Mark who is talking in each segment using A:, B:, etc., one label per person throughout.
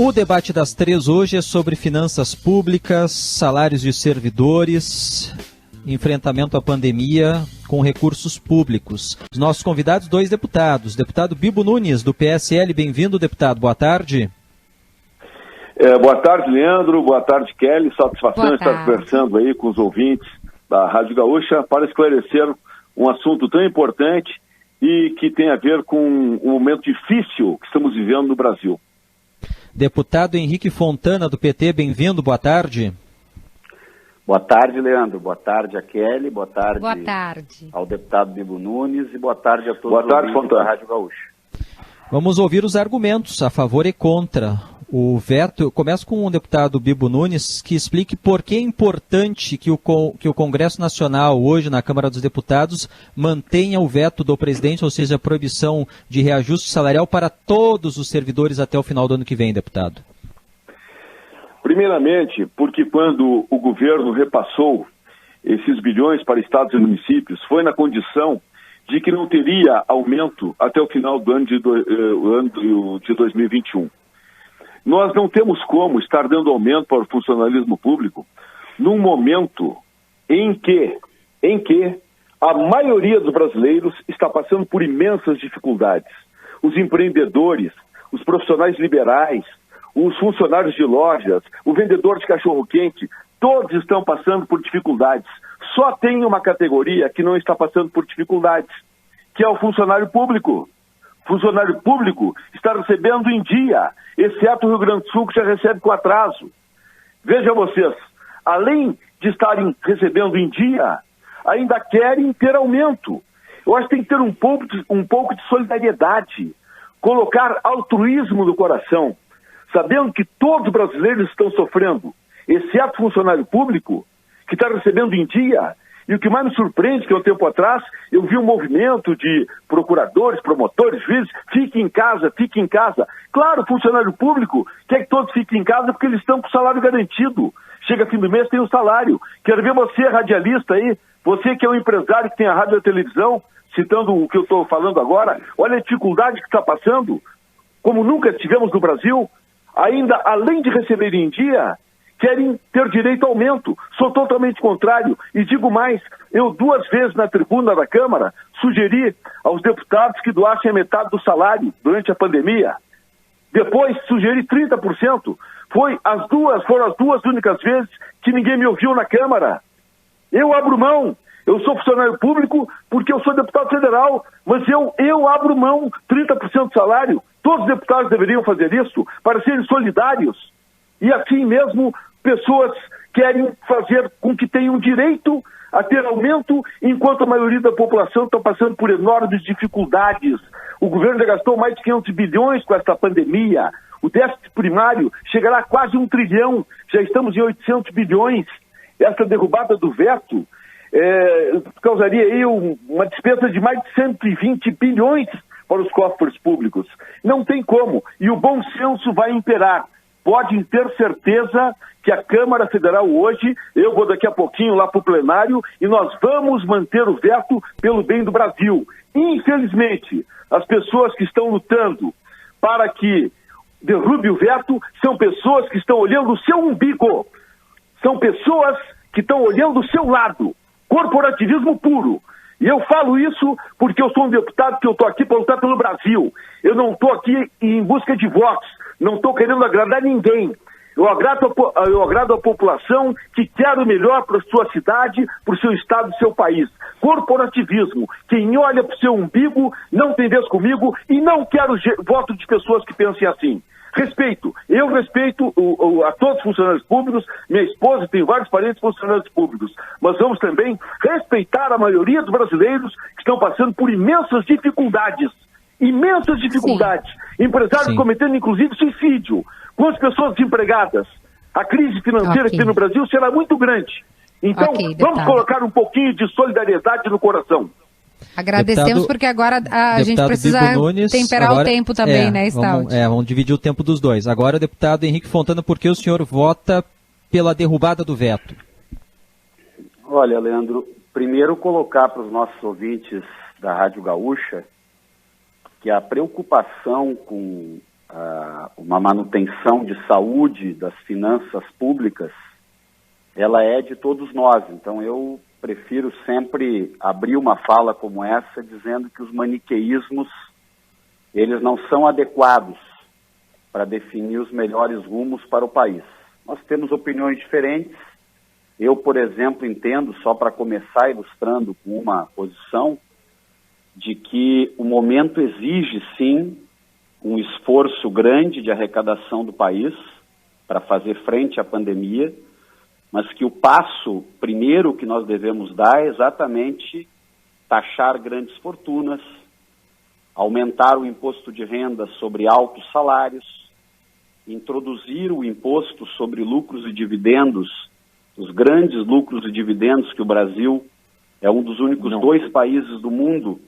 A: O debate das 3 hoje é sobre finanças públicas, salários de servidores, enfrentamento à pandemia com recursos públicos. Os nossos convidados, 2 deputados. Deputado Bibo Nunes, do PSL, bem-vindo, deputado. Boa tarde.
B: Boa tarde, Leandro. Boa tarde, Kelly. Satisfação estar conversando aí com os ouvintes da Rádio Gaúcha para esclarecer um assunto tão importante e que tem a ver com um momento difícil que estamos vivendo no Brasil.
A: Deputado Henrique Fontana, do PT, bem-vindo, boa tarde.
C: Boa tarde, Leandro. Boa tarde a Kelly, boa tarde ao deputado Bibo Nunes e boa tarde a todos os ouvintes da Rádio Gaúcha.
A: Vamos ouvir os argumentos a favor e contra o veto. Eu começo com o deputado Bibo Nunes, que explique por que é importante que o Congresso Nacional, hoje na Câmara dos Deputados, mantenha o veto do presidente, ou seja, a proibição de reajuste salarial para todos os servidores até o final do ano que vem, deputado.
B: Primeiramente, porque quando o governo repassou esses bilhões para estados e municípios, foi na condição de que não teria aumento até o final do ano de 2021. Nós não temos como estar dando aumento para o funcionalismo público num momento em que a maioria dos brasileiros está passando por imensas dificuldades. Os empreendedores, os profissionais liberais, os funcionários de lojas, o vendedor de cachorro-quente, todos estão passando por dificuldades. Só tem uma categoria que não está passando por dificuldades, que é o funcionário público. Funcionário público está recebendo em dia, exceto o Rio Grande do Sul, que já recebe com atraso. Vejam vocês, além de estarem recebendo em dia, ainda querem ter aumento. Eu acho que tem que ter um pouco de solidariedade, colocar altruísmo no coração, sabendo que todos os brasileiros estão sofrendo, exceto o funcionário público, que está recebendo em dia. E o que mais me surpreende, que há um tempo atrás, eu vi um movimento de procuradores, promotores, juízes, fiquem em casa, fiquem em casa. Claro, o funcionário público quer que todos fiquem em casa porque eles estão com o salário garantido. Chega fim do mês, tem o salário. Quero ver você, radialista aí, você que é um empresário que tem a rádio e a televisão, citando o que eu estou falando agora, olha a dificuldade que está passando, como nunca tivemos no Brasil, ainda além de receber em dia, querem ter direito ao aumento. Sou totalmente contrário. E digo mais, eu 2 vezes na tribuna da Câmara sugeri aos deputados que doassem a metade do salário durante a pandemia. Depois sugeri 30%. Foram as duas únicas vezes que ninguém me ouviu na Câmara. Eu abro mão. Eu sou funcionário público porque eu sou deputado federal, mas eu abro mão 30% do salário. Todos os deputados deveriam fazer isso para serem solidários. E assim mesmo, pessoas querem fazer com que tenham direito a ter aumento, enquanto a maioria da população está passando por enormes dificuldades. O governo já gastou mais de 500 bilhões com essa pandemia. O déficit primário chegará a quase 1 trilhão. Já estamos em 800 bilhões. Essa derrubada do veto causaria aí uma despesa de mais de 120 bilhões para os cofres públicos. Não tem como. E o bom senso vai imperar. Podem ter certeza que a Câmara Federal hoje, eu vou daqui a pouquinho lá para o plenário, e nós vamos manter o veto pelo bem do Brasil. Infelizmente, as pessoas que estão lutando para que derrube o veto são pessoas que estão olhando o seu umbigo, são pessoas que estão olhando o seu lado, corporativismo puro. E eu falo isso porque eu sou um deputado que eu estou aqui para lutar pelo Brasil. Eu não estou aqui em busca de votos. Não estou querendo agradar ninguém. Eu agrado a população que quer o melhor para a sua cidade, para o seu estado, para o seu país. Corporativismo. Quem olha para o seu umbigo não tem vez comigo e não quero voto de pessoas que pensem assim. Respeito. Eu respeito a todos os funcionários públicos. Minha esposa tem vários parentes funcionários públicos. Mas vamos também respeitar a maioria dos brasileiros que estão passando por imensas dificuldades. Imensas dificuldades. Sim. Empresários cometendo, inclusive, suicídio. Quantas pessoas desempregadas? A crise financeira aqui no Brasil será muito grande. Então, vamos colocar um pouquinho de solidariedade no coração.
D: Agradecemos, porque agora a gente precisa Nunes, temperar o tempo também, né, Stout?
A: Vamos dividir o tempo dos dois. Agora, deputado Henrique Fontana, por que o senhor vota pela derrubada do veto?
C: Olha, Leandro, primeiro colocar para os nossos ouvintes da Rádio Gaúcha que a preocupação com uma manutenção de saúde das finanças públicas, ela é de todos nós. Então eu prefiro sempre abrir uma fala como essa dizendo que os maniqueísmos, eles não são adequados para definir os melhores rumos para o país. Nós temos opiniões diferentes. Eu, por exemplo, entendo, só para começar ilustrando com uma posição, de que o momento exige, sim, um esforço grande de arrecadação do país para fazer frente à pandemia, mas que o passo primeiro que nós devemos dar é exatamente taxar grandes fortunas, aumentar o imposto de renda sobre altos salários, introduzir o imposto sobre lucros e dividendos, os grandes lucros e dividendos que o Brasil é um dos únicos 2 países do mundo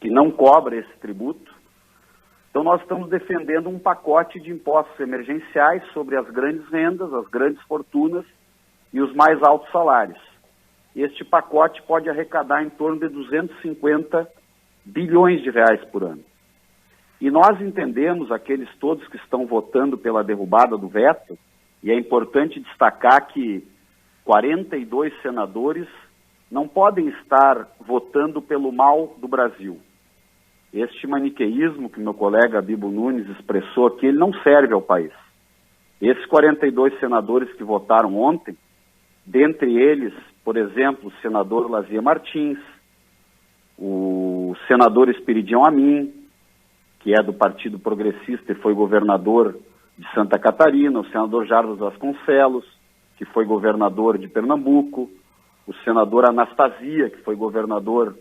C: que não cobra esse tributo. Então nós estamos defendendo um pacote de impostos emergenciais sobre as grandes rendas, as grandes fortunas e os mais altos salários. Este pacote pode arrecadar em torno de 250 bilhões de reais por ano. E nós entendemos, aqueles todos que estão votando pela derrubada do veto, e é importante destacar que 42 senadores não podem estar votando pelo mal do Brasil. Este maniqueísmo que meu colega Bibo Nunes expressou aqui, ele não serve ao país. Esses 42 senadores que votaram ontem, dentre eles, por exemplo, o senador Lazia Martins, o senador Esperidião Amin, que é do Partido Progressista e foi governador de Santa Catarina, o senador Jarbas Vasconcelos, que foi governador de Pernambuco, o senador Anastasia, que foi governador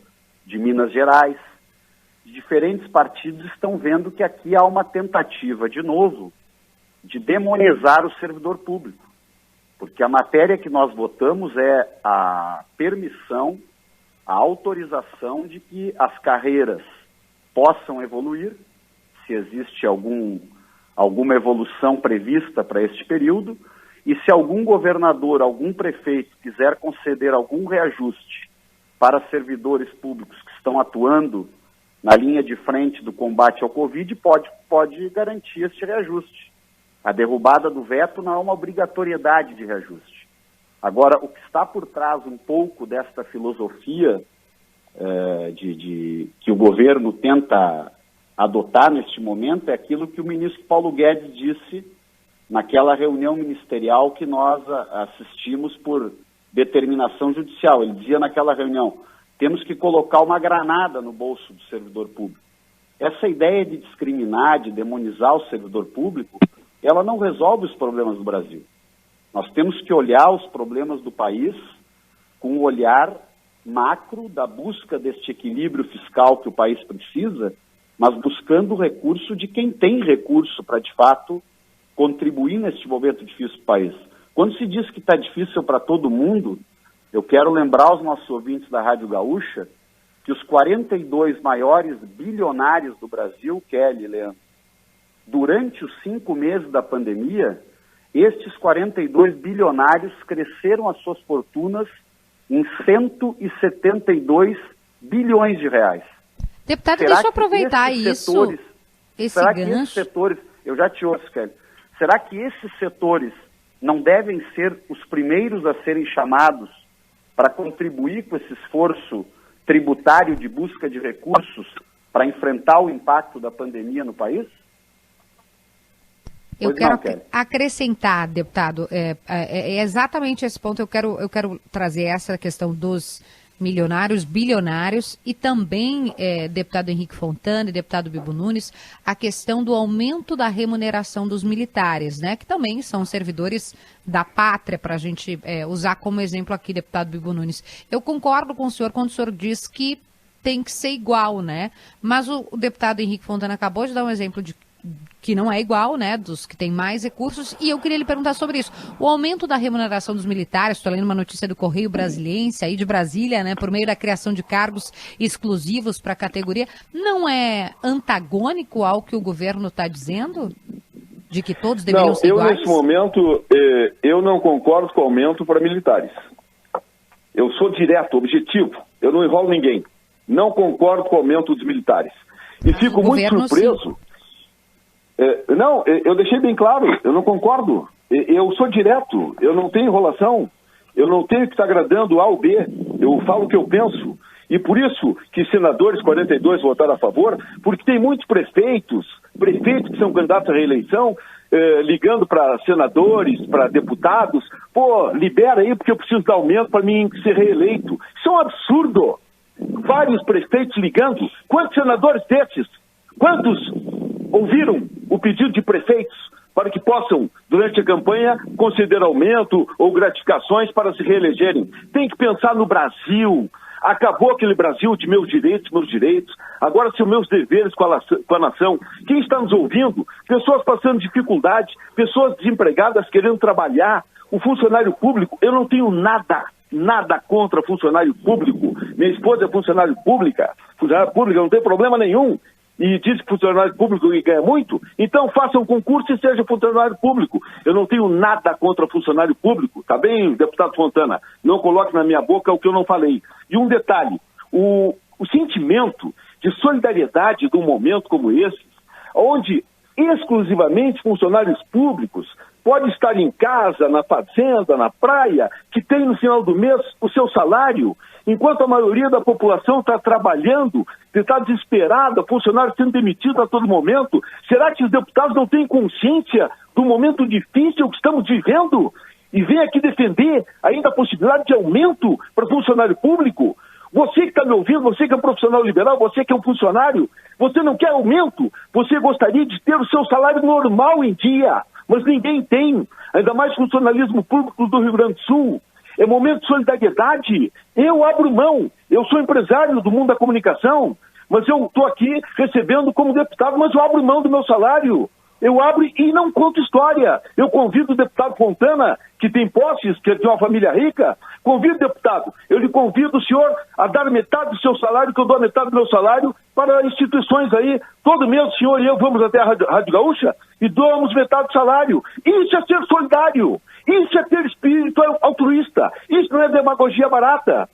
C: de Minas Gerais. Diferentes partidos estão vendo que aqui há uma tentativa, de novo, de demonizar o servidor público. Porque a matéria que nós votamos é a permissão, a autorização de que as carreiras possam evoluir, se existe alguma evolução prevista para este período, e se algum governador, algum prefeito quiser conceder algum reajuste para servidores públicos que estão atuando na linha de frente do combate ao Covid, pode garantir este reajuste. A derrubada do veto não é uma obrigatoriedade de reajuste. Agora, o que está por trás um pouco desta filosofia que o governo tenta adotar neste momento é aquilo que o ministro Paulo Guedes disse naquela reunião ministerial que nós assistimos por determinação judicial. Ele dizia naquela reunião: temos que colocar uma granada no bolso do servidor público. Essa ideia de discriminar, de demonizar o servidor público, ela não resolve os problemas do Brasil. Nós temos que olhar os problemas do país com um olhar macro da busca deste equilíbrio fiscal que o país precisa, mas buscando o recurso de quem tem recurso para, de fato, contribuir neste momento difícil do país. Quando se diz que está difícil para todo mundo, eu quero lembrar aos nossos ouvintes da Rádio Gaúcha que os 42 maiores bilionários do Brasil, Kelly e Leandro, durante os 5 meses da pandemia, estes 42 bilionários cresceram as suas fortunas em 172 bilhões de reais.
D: Deputado, deixa eu aproveitar esse gancho.
C: Esses setores, eu já te ouço, Kelly, será que esses setores não devem ser os primeiros a serem chamados para contribuir com esse esforço tributário de busca de recursos para enfrentar o impacto da pandemia no país?
D: Eu quero acrescentar, deputado, é exatamente esse ponto. Eu quero trazer essa questão dos milionários, bilionários e também, deputado Henrique Fontana e deputado Bibo Nunes, a questão do aumento da remuneração dos militares, né, que também são servidores da pátria, para a gente usar como exemplo aqui, deputado Bibo Nunes. Eu concordo com o senhor quando o senhor diz que tem que ser igual, né, mas o deputado Henrique Fontana acabou de dar um exemplo de que não é igual, né, dos que têm mais recursos, e eu queria lhe perguntar sobre isso. O aumento da remuneração dos militares, estou lendo uma notícia do Correio Brasiliense, aí de Brasília, né, por meio da criação de cargos exclusivos para a categoria, não é antagônico ao que o governo está dizendo? De que todos deveriam ser iguais?
B: Nesse momento, eu não concordo com o aumento para militares. Eu sou direto, objetivo, eu não enrolo ninguém. Não concordo com o aumento dos militares. E fico muito surpreso... Sim. Não, eu deixei bem claro, eu não concordo. Eu sou direto, eu não tenho enrolação, eu não tenho que estar agradando A ou B, eu falo o que eu penso. E por isso que senadores 42 votaram a favor, porque tem muitos prefeitos que são candidatos à reeleição, ligando para senadores, para deputados, libera aí porque eu preciso dar aumento para mim ser reeleito. Isso é um absurdo. Vários prefeitos ligando. Quantos senadores desses? Quantos ouviram o pedido de prefeitos para que possam, durante a campanha, conceder aumento ou gratificações para se reelegerem? Tem que pensar no Brasil. Acabou aquele Brasil de meus direitos, agora são meus deveres com a nação. Quem está nos ouvindo? Pessoas passando dificuldade, pessoas desempregadas querendo trabalhar, o funcionário público. Eu não tenho nada contra funcionário público. Minha esposa é funcionária pública não tem problema nenhum. E diz que funcionário público ganha muito, então faça um concurso e seja funcionário público. Eu não tenho nada contra funcionário público, tá bem, deputado Fontana? Não coloque na minha boca o que eu não falei. E um detalhe, o sentimento de solidariedade de um momento como esse, onde exclusivamente funcionários públicos podem estar em casa, na fazenda, na praia, que tem no final do mês o seu salário, enquanto a maioria da população está trabalhando, está desesperada, funcionário sendo demitido a todo momento. Será que os deputados não têm consciência do momento difícil que estamos vivendo? E vem aqui defender ainda a possibilidade de aumento para funcionário público? Você que está me ouvindo, você que é um profissional liberal, você que é um funcionário, você não quer aumento, você gostaria de ter o seu salário normal em dia, mas ninguém tem, ainda mais funcionalismo público do Rio Grande do Sul. É momento de solidariedade. Eu abro mão, eu sou empresário do mundo da comunicação, mas eu estou aqui recebendo como deputado, mas eu abro mão do meu salário. Eu abro e não conto história. Eu convido o deputado Fontana, que tem posses, que tem uma família rica, convido, deputado, eu lhe convido o senhor a dar metade do seu salário, que eu dou a metade do meu salário, para instituições aí. Todo mês o senhor e eu vamos até a Rádio Gaúcha e doamos metade do salário. Isso é ser solidário. Isso é ter espírito altruísta. Isso não é demagogia barata.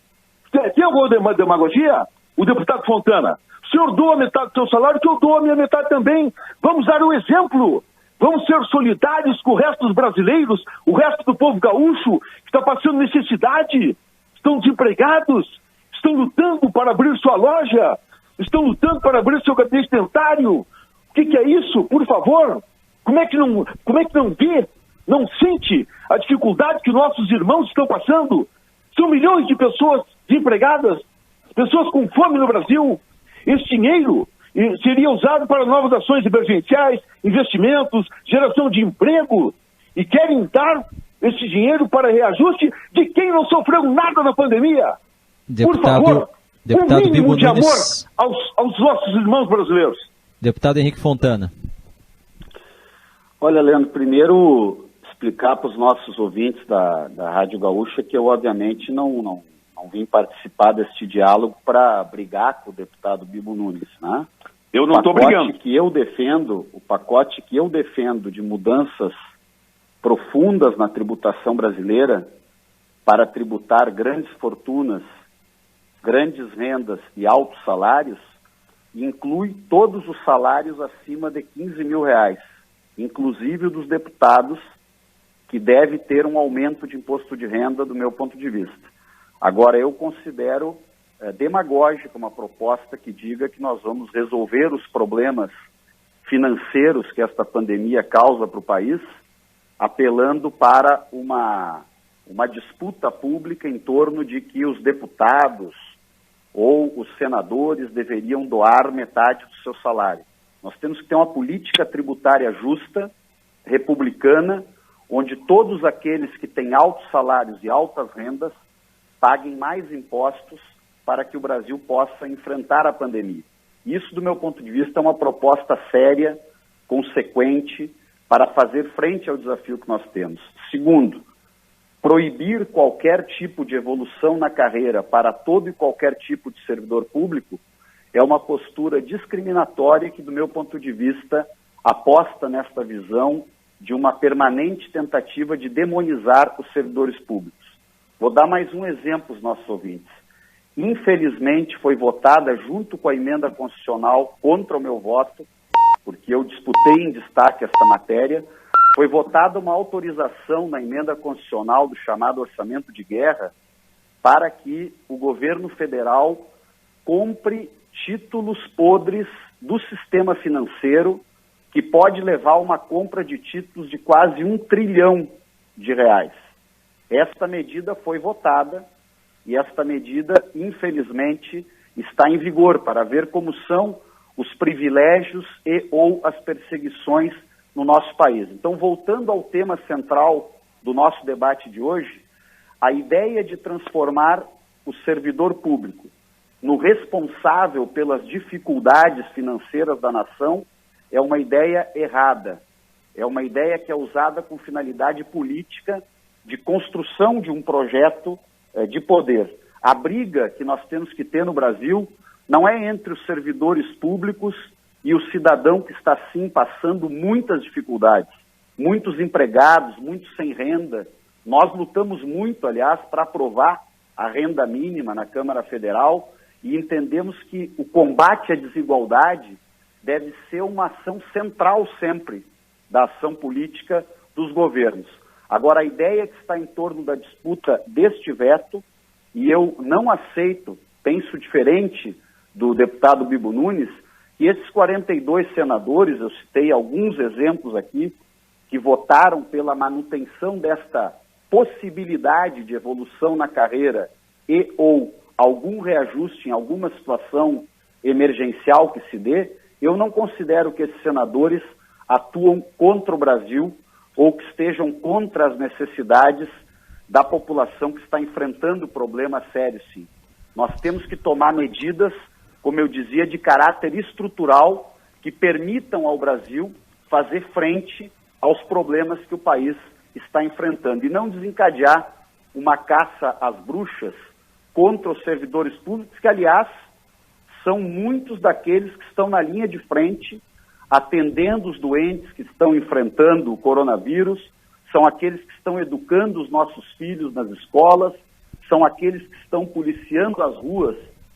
B: Tem alguma demagogia? O deputado Fontana. O senhor doa metade do seu salário, que eu dou a minha metade também. Vamos dar um exemplo. Vamos ser solidários com o resto dos brasileiros, o resto do povo gaúcho, que está passando necessidade, estão desempregados, estão lutando para abrir sua loja, estão lutando para abrir seu gabinete dentário. O que é isso, por favor? Como é que não vê, não sente a dificuldade que nossos irmãos estão passando? São milhões de pessoas desempregadas, pessoas com fome no Brasil. Esse dinheiro seria usado para novas ações emergenciais, investimentos, geração de emprego. E querem dar esse dinheiro para reajuste de quem não sofreu nada na pandemia. Por favor, um mínimo de amor aos nossos irmãos brasileiros.
A: Deputado Henrique Fontana.
C: Olha, Leandro, primeiro explicar para os nossos ouvintes da Rádio Gaúcha que eu, obviamente, não vim participar deste diálogo para brigar com o deputado Bibo Nunes, né?
B: Eu não estou brigando.
C: O pacote que eu defendo de mudanças profundas na tributação brasileira para tributar grandes fortunas, grandes rendas e altos salários, inclui todos os salários acima de 15 mil reais, inclusive o dos deputados, que deve ter um aumento de imposto de renda do meu ponto de vista. Agora, eu considero demagógica uma proposta que diga que nós vamos resolver os problemas financeiros que esta pandemia causa para o país, apelando para uma disputa pública em torno de que os deputados ou os senadores deveriam doar metade do seu salário. Nós temos que ter uma política tributária justa, republicana, onde todos aqueles que têm altos salários e altas rendas paguem mais impostos para que o Brasil possa enfrentar a pandemia. Isso, do meu ponto de vista, é uma proposta séria, consequente, para fazer frente ao desafio que nós temos. Segundo, proibir qualquer tipo de evolução na carreira para todo e qualquer tipo de servidor público é uma postura discriminatória que, do meu ponto de vista, aposta nesta visão de uma permanente tentativa de demonizar os servidores públicos. Vou dar mais um exemplo aos nossos ouvintes. Infelizmente, foi votada, junto com a emenda constitucional, contra o meu voto, porque eu disputei em destaque esta matéria, foi votada uma autorização na emenda constitucional do chamado orçamento de guerra para que o governo federal compre títulos podres do sistema financeiro, que pode levar a uma compra de títulos de quase R$1 trilhão. Esta medida foi votada e esta medida, infelizmente, está em vigor para ver como são os privilégios e ou as perseguições no nosso país. Então, voltando ao tema central do nosso debate de hoje, a ideia de transformar o servidor público no responsável pelas dificuldades financeiras da nação é uma ideia errada. É uma ideia que é usada com finalidade política de construção de um projeto de poder. A briga que nós temos que ter no Brasil não é entre os servidores públicos e o cidadão que está, sim, passando muitas dificuldades, muitos empregados, muitos sem renda. Nós lutamos muito, aliás, para aprovar a renda mínima na Câmara Federal e entendemos que o combate à desigualdade deve ser uma ação central sempre da ação política dos governos. Agora, a ideia que está em torno da disputa deste veto, e eu não aceito, penso diferente do deputado Bibo Nunes, que esses 42 senadores, eu citei alguns exemplos aqui, que votaram pela manutenção desta possibilidade de evolução na carreira e ou algum reajuste em alguma situação emergencial que se dê, eu não considero que esses senadores atuam contra o Brasil ou que estejam contra as necessidades da população que está enfrentando problemas sérios, sim. Nós temos que tomar medidas, como eu dizia, de caráter estrutural que permitam ao Brasil fazer frente aos problemas que o país está enfrentando e não desencadear uma caça às bruxas contra os servidores públicos, que, aliás, são muitos daqueles que estão na linha de frente, atendendo os doentes que estão enfrentando o coronavírus, são aqueles que estão educando os nossos filhos nas escolas, são aqueles que estão policiando as ruas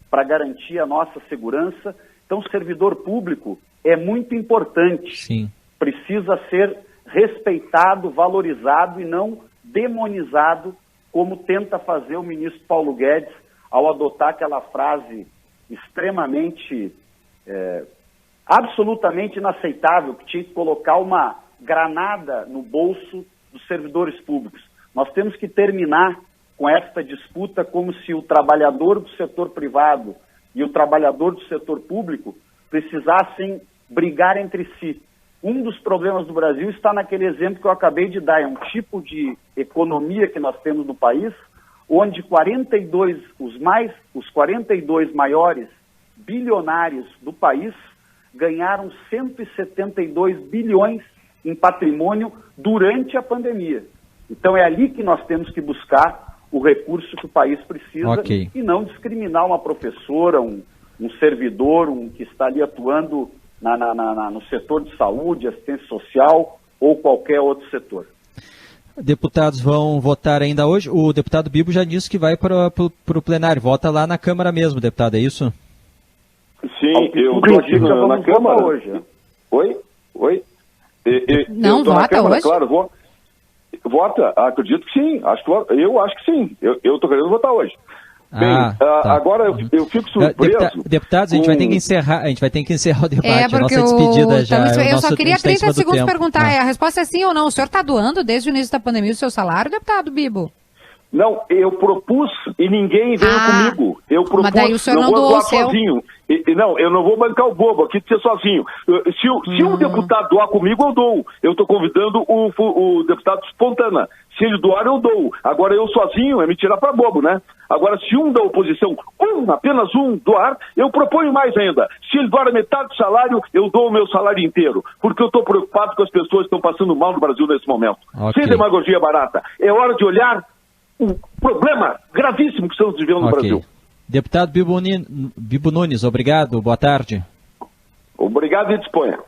C: para garantir a nossa segurança. Então, o servidor público é muito importante.
A: Sim.
C: Precisa ser respeitado, valorizado e não demonizado, como tenta fazer o ministro Paulo Guedes ao adotar aquela frase extremamente, absolutamente inaceitável, que tinha que colocar uma granada no bolso dos servidores públicos. Nós temos que terminar com esta disputa como se o trabalhador do setor privado e o trabalhador do setor público precisassem brigar entre si. Um dos problemas do Brasil está naquele exemplo que eu acabei de dar, é um tipo de economia que nós temos no país, onde os 42 maiores bilionários do país ganharam 172 bilhões em patrimônio durante a pandemia. Então é ali que nós temos que buscar o recurso que o país precisa,
A: okay,
C: e não discriminar uma professora, um servidor, que está ali atuando no setor de saúde, assistência social ou qualquer outro setor.
A: Deputados vão votar ainda hoje. O deputado Bibo já disse que vai para o plenário. Vota lá na Câmara mesmo, deputado, é isso?
B: Sim, eu estou aqui na Câmara hoje. Né? Oi?
D: Não, vota
B: Câmara,
D: hoje?
B: Claro, vota, acredito que sim. Eu acho que sim. Eu estou querendo votar hoje. Bem,
A: tá.
B: Agora eu fico surpreso.
A: Deputados, a gente vai ter que encerrar o debate, a nossa
D: porque
A: despedida já.
D: Eu só queria 30 segundos perguntar,
A: Não.
D: a resposta é sim ou não? O senhor está doando desde o início da pandemia o seu salário, deputado Bibo?
B: Não, eu propus e ninguém veio comigo. Eu propus,
D: mas daí o senhor não
B: vou
D: doou
B: doar
D: o seu.
B: sozinho. Não, eu não vou bancar o bobo aqui de ser sozinho. Se um deputado doar comigo, eu dou. Eu estou convidando o deputado Fontana. Se ele doar, eu dou. Agora eu sozinho é me tirar para bobo, né? Agora, se um da oposição, apenas um doar, eu proponho mais ainda. Se ele doar a metade do salário, eu dou o meu salário inteiro. Porque eu estou preocupado com as pessoas que estão passando mal no Brasil nesse momento.
A: Okay.
B: Sem demagogia barata. É hora de olhar o problema gravíssimo que estamos vivendo no Brasil.
A: Deputado Bibo Nunes, obrigado, boa tarde.
B: Obrigado e disponha.